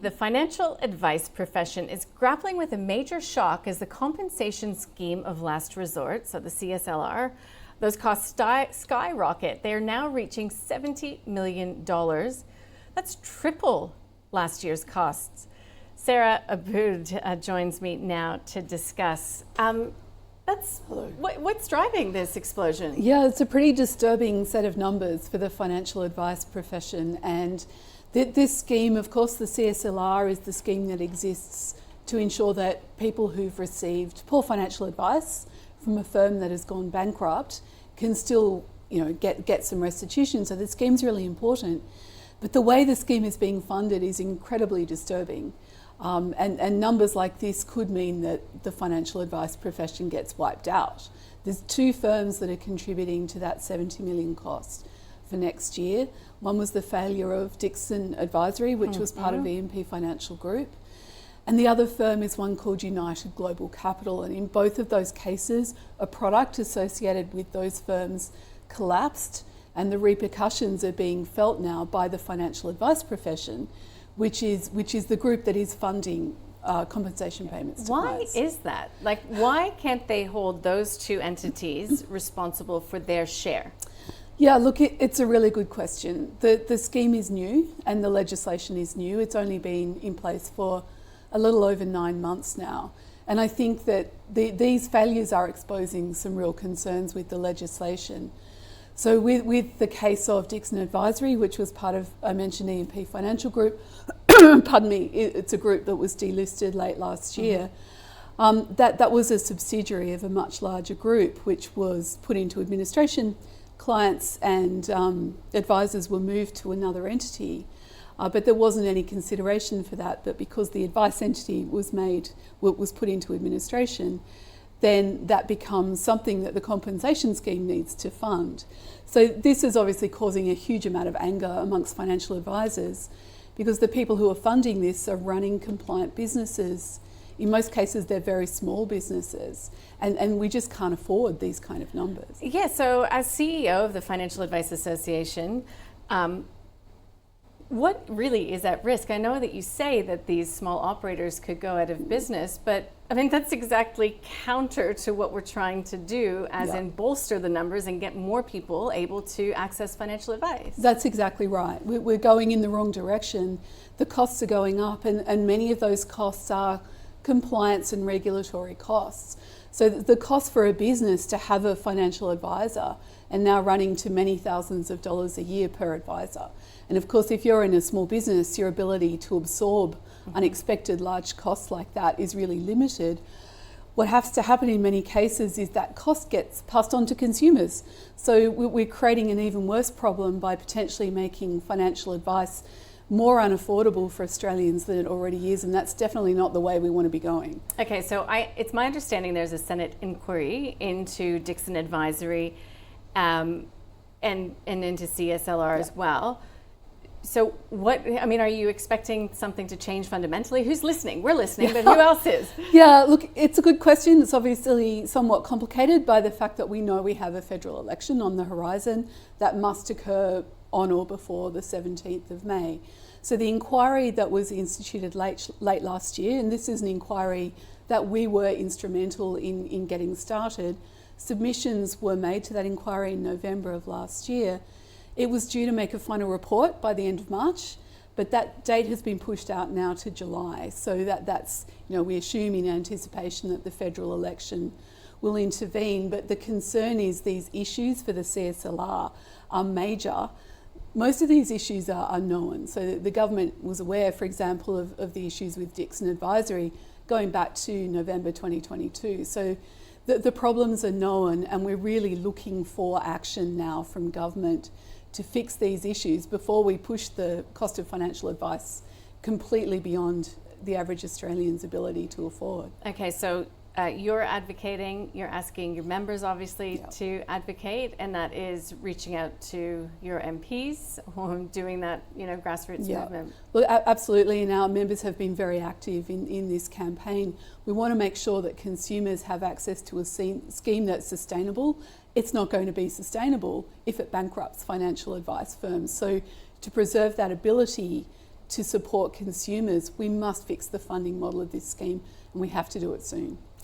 The financial advice profession is grappling with a major shock as the compensation scheme of last resort, so the CSLR, those costs skyrocket. They are now reaching $70 million. That's triple last year's costs. Sarah Abood joins me now to discuss. What's driving this explosion? Yeah, it's a pretty disturbing set of numbers for the financial advice profession. And this scheme, of course, the CSLR is the scheme that exists to ensure that people who've received poor financial advice from a firm that has gone bankrupt can still, get some restitution. So the scheme's really important. But the way the scheme is being funded is incredibly disturbing. And numbers like this could mean that the financial advice profession gets wiped out. There's two firms that are contributing to that $70 million cost for next year. One was the failure of Dixon Advisory, which was part of E&P Financial Group. And the other firm is one called United Global Capital. And in both of those cases, a product associated with those firms collapsed, and the repercussions are being felt now by the financial advice profession, which is the group that is funding compensation payments to clients. Why is that? Why can't they hold those two entities responsible for their share? Yeah, look, it's a really good question. The scheme is new and the legislation is new. It's only been in place for a little over 9 months now. And I think that these failures are exposing some real concerns with the legislation. So with the case of Dixon Advisory, which was part of, I mentioned, E&P Financial Group, pardon me, it's a group that was delisted late last year. That was a subsidiary of a much larger group, which was put into administration. Clients and advisors were moved to another entity, but there wasn't any consideration for that. But because the advice entity was put into administration, then that becomes something that the compensation scheme needs to fund. So this is obviously causing a huge amount of anger amongst financial advisors, because the people who are funding this are running compliant businesses. In most cases, they're very small businesses, and we just can't afford these kind of numbers. Yeah, so as CEO of the Financial Advice Association, what really is at risk? I know that you say that these small operators could go out of business, but I mean, that's exactly counter to what we're trying to do, as in bolster the numbers and get more people able to access financial advice. That's exactly right. We're going in the wrong direction. The costs are going up, and many of those costs are compliance and regulatory costs. So the cost for a business to have a financial advisor, and now running to many thousands of dollars a year per advisor. And of course, if you're in a small business, your ability to absorb unexpected large costs like that is really limited. What has to happen in many cases is that cost gets passed on to consumers. So we're creating an even worse problem by potentially making financial advice more unaffordable for Australians than it already is, and that's definitely not the way we want to be going. Okay, so it's my understanding there's a Senate inquiry into Dixon Advisory and into CSLR as well. So are you expecting something to change fundamentally? Who's listening? We're listening, but who else is? Yeah, look, it's a good question. It's obviously somewhat complicated by the fact that we know we have a federal election on the horizon that must occur on or before the 17th of May. So the inquiry that was instituted late last year, and this is an inquiry that we were instrumental in getting started, submissions were made to that inquiry in November of last year. It was due to make a final report by the end of March, but that date has been pushed out now to July. So that's, we assume in anticipation that the federal election will intervene. But the concern is these issues for the CSLR are major. Most of these issues are unknown. So the government was aware, for example, of the issues with Dixon Advisory going back to November 2022. So the problems are known, and we're really looking for action now from government to fix these issues before we push the cost of financial advice completely beyond the average Australian's ability to afford. Okay, so you're advocating, you're asking your members obviously to advocate, and that is reaching out to your MPs or doing that, grassroots movement. Well, absolutely, and our members have been very active in this campaign. We want to make sure that consumers have access to a scheme that's sustainable. It's not going to be sustainable if it bankrupts financial advice firms. So to preserve that ability to support consumers, we must fix the funding model of this scheme, and we have to do it soon.